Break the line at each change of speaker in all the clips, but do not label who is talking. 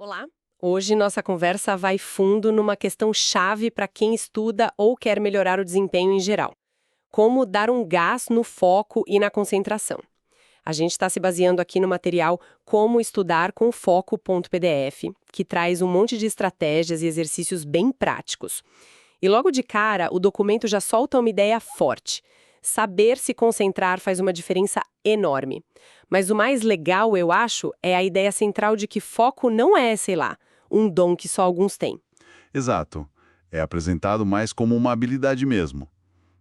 Olá! Hoje nossa conversa vai fundo numa questão chave para quem estuda ou quer melhorar o desempenho em geral. Como dar um gás no foco e na concentração. A gente está se baseando aqui no material Como Estudar com Foco.pdf, que traz um monte de estratégias e exercícios bem práticos. E logo de cara, o documento já solta uma ideia forte. Saber se concentrar faz uma diferença enorme. Mas o mais legal, eu acho, é a ideia central de que foco não é, sei lá, um dom que só alguns têm.
Exato. É apresentado mais como uma habilidade mesmo.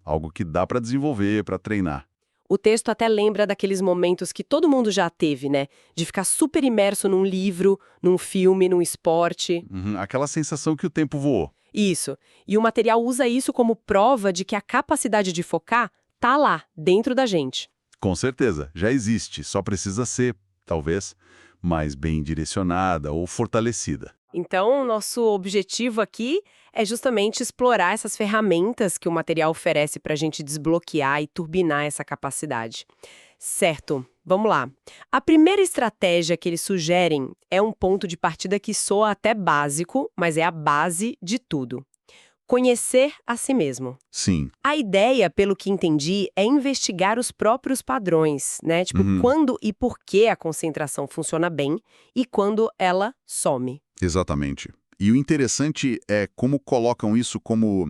Algo que dá para desenvolver, para treinar.
O texto até lembra daqueles momentos que todo mundo já teve, né? De ficar super imerso num livro, num filme, num esporte.
Aquela sensação que o tempo voou.
Isso. E o material usa isso como prova de que a capacidade de focar tá lá, dentro da gente.
Com certeza, já existe, só precisa ser, talvez, mais bem direcionada ou fortalecida.
Então, nosso objetivo aqui é justamente explorar essas ferramentas que o material oferece para a gente desbloquear e turbinar essa capacidade. Certo, vamos lá. A primeira estratégia que eles sugerem é um ponto de partida que soa até básico, mas é a base de tudo. Conhecer a si mesmo.
Sim.
A ideia, pelo que entendi, é investigar os próprios padrões, né? Tipo, quando e por que a concentração funciona bem e quando ela some.
Exatamente. E o interessante é como colocam isso como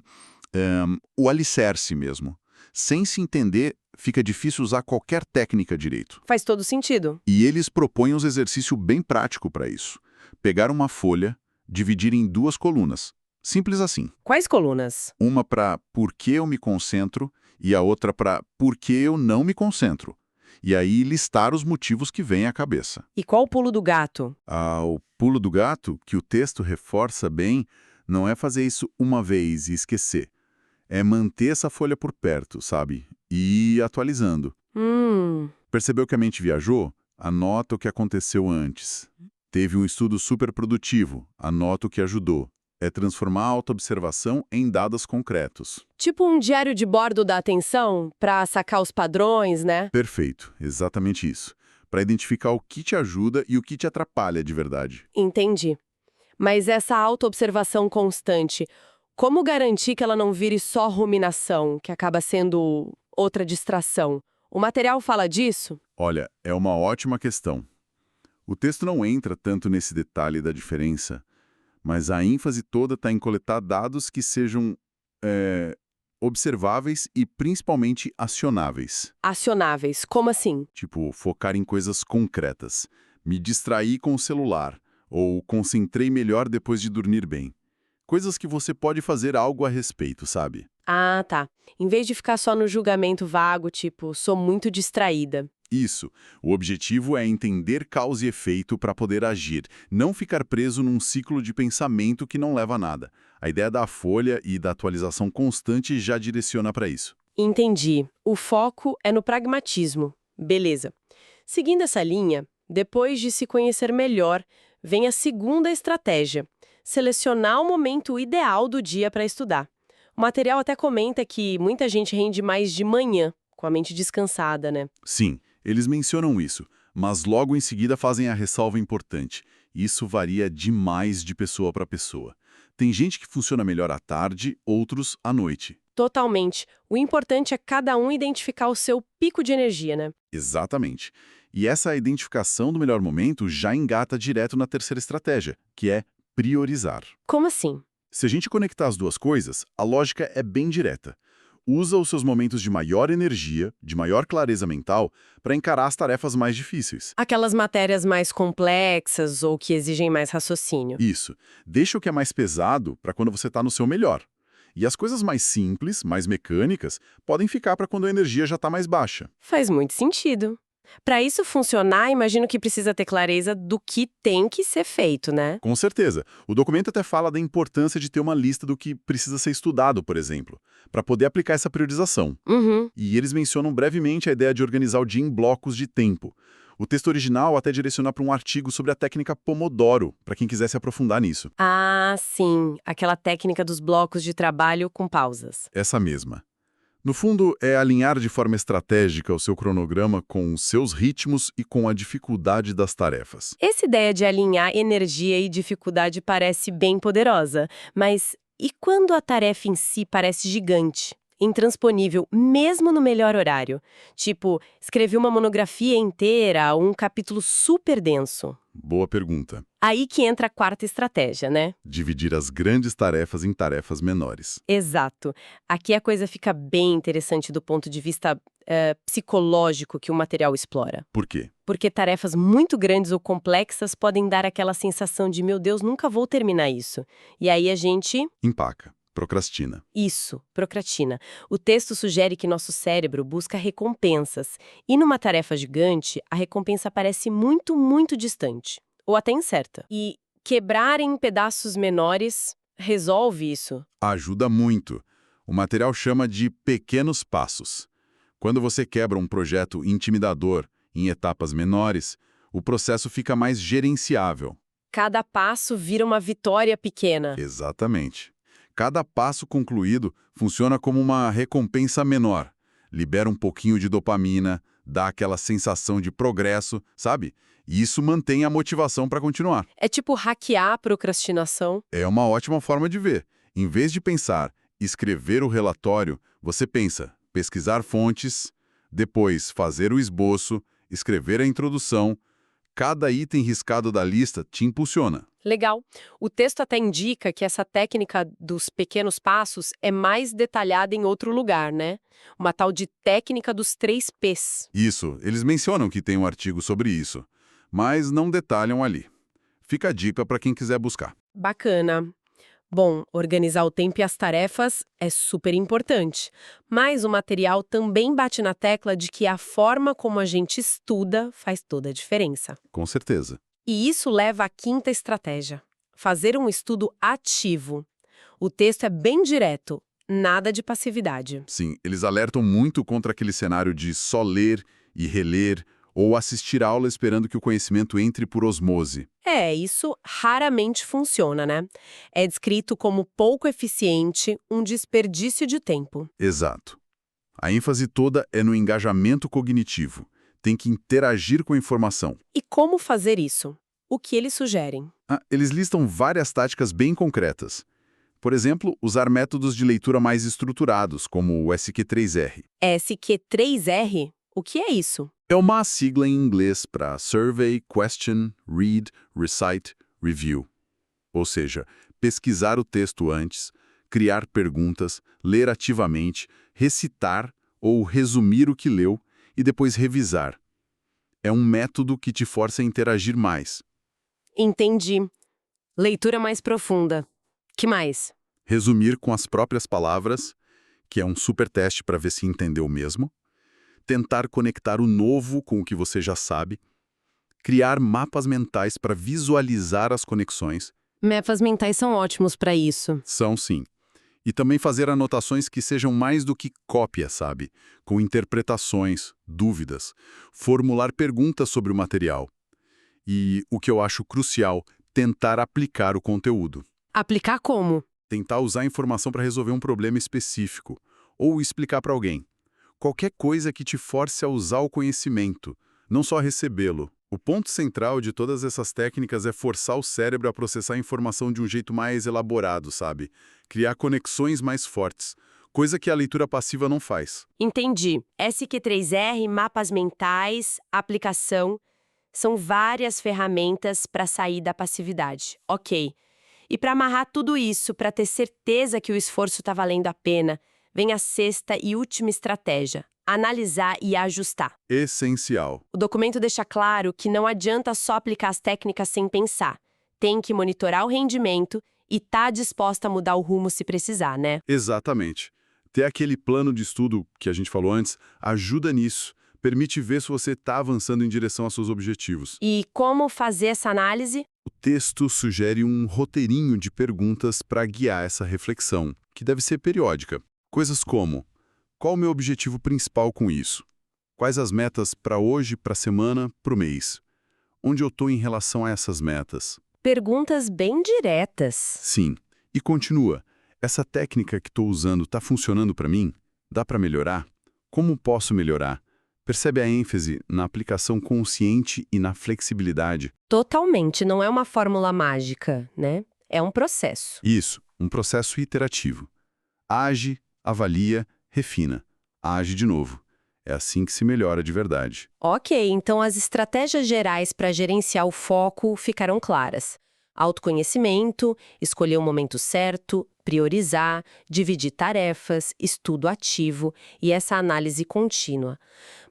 o alicerce mesmo. Sem se entender, fica difícil usar qualquer técnica direito.
Faz todo sentido.
E eles propõem um exercício bem prático para isso. Pegar uma folha, dividir em duas colunas. Simples assim.
Quais colunas?
Uma para por que eu me concentro e a outra para por que eu não me concentro. E aí listar os motivos que vêm à cabeça.
E qual o pulo do gato?
O pulo do gato, que o texto reforça bem, não é fazer isso uma vez e esquecer. É manter essa folha por perto, sabe? E ir atualizando. Percebeu que a mente viajou? Anota o que aconteceu antes. Teve um estudo super produtivo? Anota o que ajudou. É transformar a autoobservação em dados concretos.
Tipo um diário de bordo da atenção, para sacar os padrões, né?
Perfeito, exatamente isso. Para identificar o que te ajuda e o que te atrapalha de verdade.
Entendi. Mas essa autoobservação constante, como garantir que ela não vire só ruminação, que acaba sendo outra distração? O material fala disso?
Olha, é uma ótima questão. O texto não entra tanto nesse detalhe da diferença, mas a ênfase toda está em coletar dados que sejam observáveis e principalmente acionáveis.
Acionáveis, como assim?
Tipo, focar em coisas concretas. Me distraí com o celular, ou concentrei melhor depois de dormir bem. Coisas que você pode fazer algo a respeito, sabe?
Ah, tá. Em vez de ficar só no julgamento vago, tipo, sou muito distraída.
Isso. O objetivo é entender causa e efeito para poder agir, não ficar preso num ciclo de pensamento que não leva a nada. A ideia da folha e da atualização constante já direciona para isso.
Entendi. O foco é no pragmatismo. Beleza. Seguindo essa linha, depois de se conhecer melhor, vem a segunda estratégia: selecionar o momento ideal do dia para estudar. O material até comenta que muita gente rende mais de manhã, com a mente descansada, né?
Sim, eles mencionam isso, mas logo em seguida fazem a ressalva importante. Isso varia demais de pessoa para pessoa. Tem gente que funciona melhor à tarde, outros à noite.
Totalmente. O importante é cada um identificar o seu pico de energia, né?
Exatamente. E essa identificação do melhor momento já engata direto na terceira estratégia, que é priorizar.
Como assim?
Se a gente conectar as duas coisas, a lógica é bem direta. Usa os seus momentos de maior energia, de maior clareza mental, para encarar as tarefas mais difíceis.
Aquelas matérias mais complexas ou que exigem mais raciocínio.
Isso. Deixa o que é mais pesado para quando você está no seu melhor. E as coisas mais simples, mais mecânicas, podem ficar para quando a energia já está mais baixa.
Faz muito sentido. Para isso funcionar, imagino que precisa ter clareza do que tem que ser feito, né?
Com certeza. O documento até fala da importância de ter uma lista do que precisa ser estudado, por exemplo, para poder aplicar essa priorização. E eles mencionam brevemente a ideia de organizar o dia em blocos de tempo. O texto original até direciona para um artigo sobre a técnica Pomodoro, para quem quiser se aprofundar nisso.
Ah, sim. Aquela técnica dos blocos de trabalho com pausas.
Essa mesma. No fundo, é alinhar de forma estratégica o seu cronograma com os seus ritmos e com a dificuldade das tarefas.
Essa ideia de alinhar energia e dificuldade parece bem poderosa, mas e quando a tarefa em si parece gigante, intransponível, mesmo no melhor horário? Tipo, escrever uma monografia inteira ou um capítulo super denso.
Boa pergunta.
Aí que entra a quarta estratégia, né?
Dividir as grandes tarefas em tarefas menores.
Exato. Aqui a coisa fica bem interessante do ponto de vista psicológico que o material explora.
Por quê?
Porque tarefas muito grandes ou complexas podem dar aquela sensação de, meu Deus, nunca vou terminar isso. E aí a gente...
Empaca, procrastina.
Isso, procrastina. O texto sugere que nosso cérebro busca recompensas. E numa tarefa gigante, a recompensa parece muito, muito distante. Ou até incerta. E quebrar em pedaços menores resolve isso.
Ajuda muito. O material chama de pequenos passos. Quando você quebra um projeto intimidador em etapas menores, o processo fica mais gerenciável.
Cada passo vira uma vitória pequena.
Exatamente. Cada passo concluído funciona como uma recompensa menor. Libera um pouquinho de dopamina, dá aquela sensação de progresso, sabe? E isso mantém a motivação para continuar.
É tipo hackear a procrastinação.
É uma ótima forma de ver. Em vez de pensar, escrever o relatório, você pensa, pesquisar fontes, depois fazer o esboço, escrever a introdução. Cada item riscado da lista te impulsiona.
Legal. O texto até indica que essa técnica dos pequenos passos é mais detalhada em outro lugar, né? Uma tal de técnica dos 3 Ps.
Isso, eles mencionam que tem um artigo sobre isso, mas não detalham ali. Fica a dica para quem quiser buscar.
Bacana. Bom, organizar o tempo e as tarefas é super importante, mas o material também bate na tecla de que a forma como a gente estuda faz toda a diferença.
Com certeza.
E isso leva à quinta estratégia: fazer um estudo ativo. O texto é bem direto, nada de passividade.
Sim, eles alertam muito contra aquele cenário de só ler e reler ou assistir aula esperando que o conhecimento entre por osmose.
Isso raramente funciona, né? É descrito como pouco eficiente, um desperdício de tempo.
Exato. A ênfase toda é no engajamento cognitivo. Tem que interagir com a informação.
E como fazer isso? O que eles sugerem?
Eles listam várias táticas bem concretas. Por exemplo, usar métodos de leitura mais estruturados, como o SQ3R.
SQ3R? O que é isso?
É uma sigla em inglês para Survey, Question, Read, Recite, Review. Ou seja, pesquisar o texto antes, criar perguntas, ler ativamente, recitar ou resumir o que leu e depois revisar. É um método que te força a interagir mais.
Entendi. Leitura mais profunda. Que mais?
Resumir com as próprias palavras, que é um super teste para ver se entendeu mesmo. Tentar conectar o novo com o que você já sabe. Criar mapas mentais para visualizar as conexões.
Mapas mentais são ótimos para isso.
São sim. E também fazer anotações que sejam mais do que cópia, sabe? Com interpretações, dúvidas. Formular perguntas sobre o material. E, o que eu acho crucial, tentar aplicar o conteúdo.
Aplicar como?
Tentar usar a informação para resolver um problema específico. Ou explicar para alguém. Qualquer coisa que te force a usar o conhecimento, não só recebê-lo. O ponto central de todas essas técnicas é forçar o cérebro a processar a informação de um jeito mais elaborado, sabe? Criar conexões mais fortes, coisa que a leitura passiva não faz.
Entendi. SQ3R, mapas mentais, aplicação, são várias ferramentas para sair da passividade. Ok. E para amarrar tudo isso, para ter certeza que o esforço está valendo a pena, vem a sexta e última estratégia: analisar e ajustar.
Essencial.
O documento deixa claro que não adianta só aplicar as técnicas sem pensar. Tem que monitorar o rendimento e tá disposta a mudar o rumo se precisar, né?
Exatamente. Ter aquele plano de estudo que a gente falou antes ajuda nisso. Permite ver se você está avançando em direção aos seus objetivos.
E como fazer essa análise?
O texto sugere um roteirinho de perguntas para guiar essa reflexão, que deve ser periódica. Coisas como: qual o meu objetivo principal com isso? Quais as metas para hoje, para a semana, para o mês? Onde eu estou em relação a essas metas?
Perguntas bem diretas.
Sim. E continua. Essa técnica que estou usando está funcionando para mim? Dá para melhorar? Como posso melhorar? Percebe a ênfase na aplicação consciente e na flexibilidade?
Totalmente, não é uma fórmula mágica, né? É um processo.
Isso, um processo iterativo. Age, avalia, refina. Age de novo. É assim que se melhora de verdade.
Ok, então as estratégias gerais para gerenciar o foco ficaram claras. Autoconhecimento, escolher o momento certo, priorizar, dividir tarefas, estudo ativo e essa análise contínua.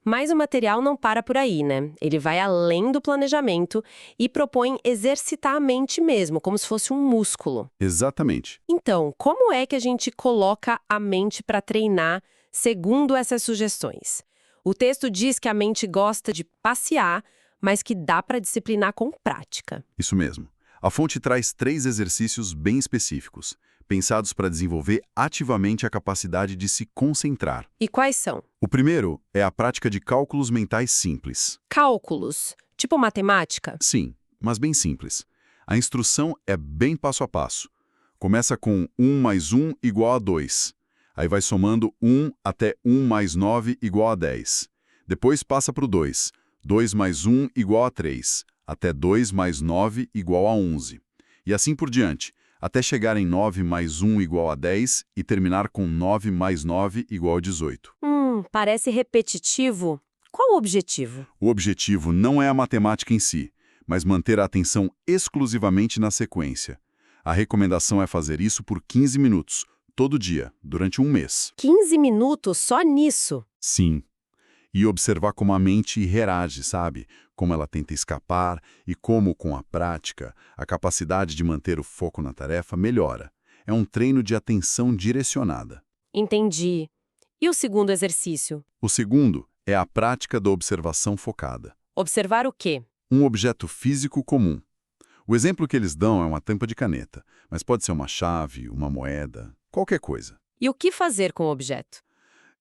Mas o material não para por aí, né? Ele vai além do planejamento e propõe exercitar a mente mesmo, como se fosse um músculo.
Exatamente.
Então, como é que a gente coloca a mente para treinar segundo essas sugestões? O texto diz que a mente gosta de passear, mas que dá para disciplinar com prática.
Isso mesmo. A fonte traz 3 exercícios bem específicos, pensados para desenvolver ativamente a capacidade de se concentrar.
E quais são?
O primeiro é a prática de cálculos mentais simples.
Cálculos, tipo matemática?
Sim, mas bem simples. A instrução é bem passo a passo. Começa com 1 mais 1 igual a 2. Aí vai somando 1 até 1 mais 9 igual a 10. Depois passa para o 2. 2 mais 1 igual a 3. Até 2 mais 9 igual a 11. E assim por diante, até chegar em 9 mais 1 igual a 10 e terminar com 9 mais 9 igual a 18.
Parece repetitivo. Qual o objetivo?
O objetivo não é a matemática em si, mas manter a atenção exclusivamente na sequência. A recomendação é fazer isso por 15 minutos, todo dia, durante um mês.
15 minutos só nisso?
Sim. E observar como a mente reage, sabe? Como ela tenta escapar e como, com a prática, a capacidade de manter o foco na tarefa melhora. É um treino de atenção direcionada.
Entendi. E o segundo exercício?
O segundo é a prática da observação focada.
Observar o quê?
Um objeto físico comum. O exemplo que eles dão é uma tampa de caneta, mas pode ser uma chave, uma moeda, qualquer coisa.
E o que fazer com o objeto?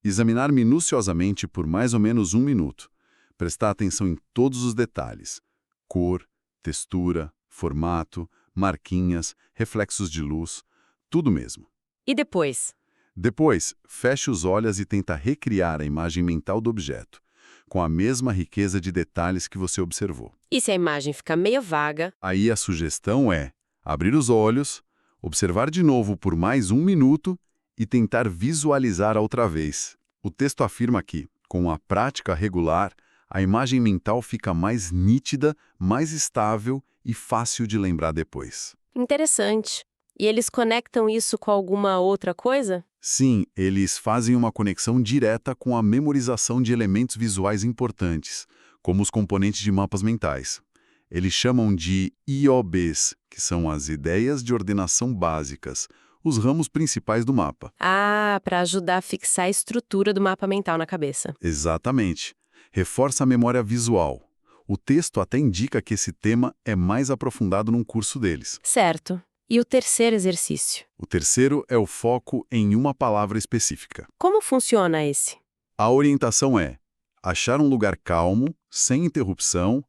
Examinar minuciosamente por mais ou menos 1 minuto. Prestar atenção em todos os detalhes. Cor, textura, formato, marquinhas, reflexos de luz, tudo mesmo.
E depois?
Depois, feche os olhos e tenta recriar a imagem mental do objeto, com a mesma riqueza de detalhes que você observou.
E se a imagem ficar meio vaga?
Aí a sugestão é abrir os olhos, observar de novo por mais 1 minuto e tentar visualizar outra vez. O texto afirma que, com a prática regular, a imagem mental fica mais nítida, mais estável e fácil de lembrar depois.
Interessante. E eles conectam isso com alguma outra coisa?
Sim, eles fazem uma conexão direta com a memorização de elementos visuais importantes, como os componentes de mapas mentais. Eles chamam de IOBs, que são as ideias de ordenação básicas, os ramos principais do mapa.
Ah, para ajudar a fixar a estrutura do mapa mental na cabeça.
Exatamente. Reforça a memória visual. O texto até indica que esse tema é mais aprofundado num curso deles.
Certo. E o terceiro exercício?
O terceiro é o foco em uma palavra específica.
Como funciona esse?
A orientação é achar um lugar calmo, sem interrupção,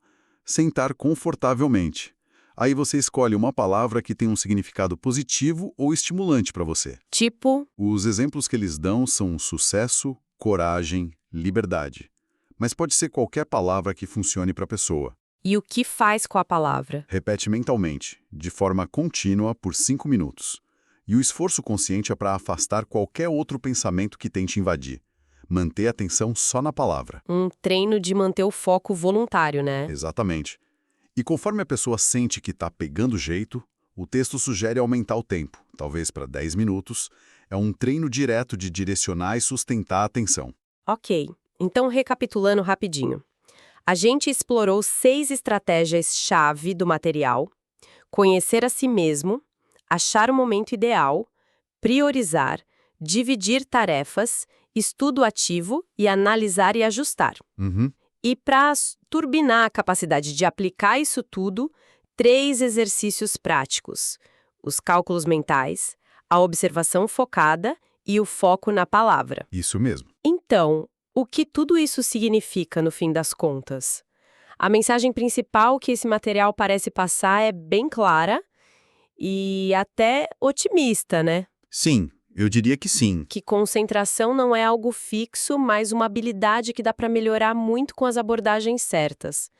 sentar confortavelmente. Aí você escolhe uma palavra que tem um significado positivo ou estimulante para você.
Tipo?
Os exemplos que eles dão são sucesso, coragem, liberdade. Mas pode ser qualquer palavra que funcione para a pessoa.
E o que faz com a palavra?
Repete mentalmente, de forma contínua, por 5 minutos. E o esforço consciente é para afastar qualquer outro pensamento que tente invadir. Manter a atenção só na palavra.
Um treino de manter o foco voluntário, né?
Exatamente. E conforme a pessoa sente que está pegando jeito, o texto sugere aumentar o tempo, talvez para 10 minutos. É um treino direto de direcionar e sustentar a atenção.
Ok. Então, recapitulando rapidinho. A gente explorou 6 estratégias-chave do material: conhecer a si mesmo, achar o momento ideal, priorizar, dividir tarefas, estudo ativo e analisar e ajustar. E para turbinar a capacidade de aplicar isso tudo, 3 exercícios práticos: os cálculos mentais, a observação focada e o foco na palavra.
Isso mesmo.
Então, o que tudo isso significa no fim das contas? A mensagem principal que esse material parece passar é bem clara e até otimista, né?
Sim, Eu diria que sim.
Que concentração não é algo fixo, mas uma habilidade que dá para melhorar muito com as abordagens certas.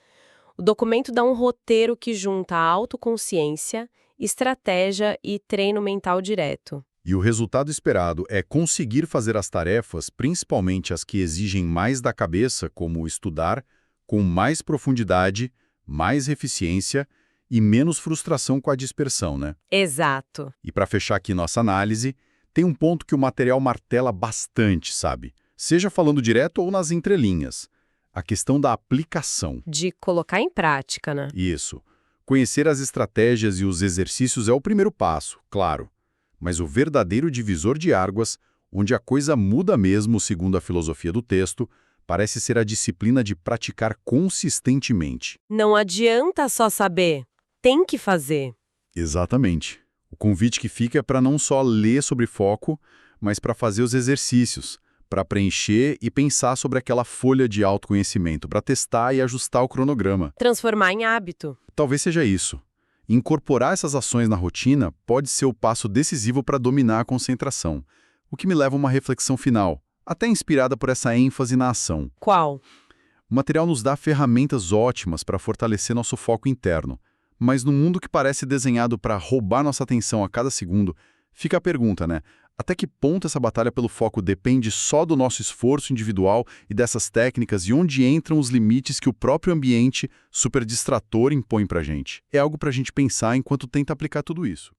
O documento dá um roteiro que junta autoconsciência, estratégia e treino mental direto.
E o resultado esperado é conseguir fazer as tarefas, principalmente as que exigem mais da cabeça, como estudar, com mais profundidade, mais eficiência e menos frustração com a dispersão, né?
Exato.
E para fechar aqui nossa análise, tem um ponto que o material martela bastante, sabe? Seja falando direto ou nas entrelinhas. A questão da aplicação.
De colocar em prática, né?
Isso. Conhecer as estratégias e os exercícios é o primeiro passo, claro. Mas o verdadeiro divisor de águas, onde a coisa muda mesmo, segundo a filosofia do texto, parece ser a disciplina de praticar consistentemente.
Não adianta só saber, tem que fazer.
Exatamente. O convite que fica é para não só ler sobre foco, mas para fazer os exercícios, para preencher e pensar sobre aquela folha de autoconhecimento, para testar e ajustar o cronograma.
Transformar em hábito.
Talvez seja isso. Incorporar essas ações na rotina pode ser o passo decisivo para dominar a concentração, o que me leva a uma reflexão final, até inspirada por essa ênfase na ação.
Qual?
O material nos dá ferramentas ótimas para fortalecer nosso foco interno, mas num mundo que parece desenhado para roubar nossa atenção a cada segundo, fica a pergunta, né? Até que ponto essa batalha pelo foco depende só do nosso esforço individual e dessas técnicas e onde entram os limites que o próprio ambiente super distrator impõe pra gente? É algo pra gente pensar enquanto tenta aplicar tudo isso.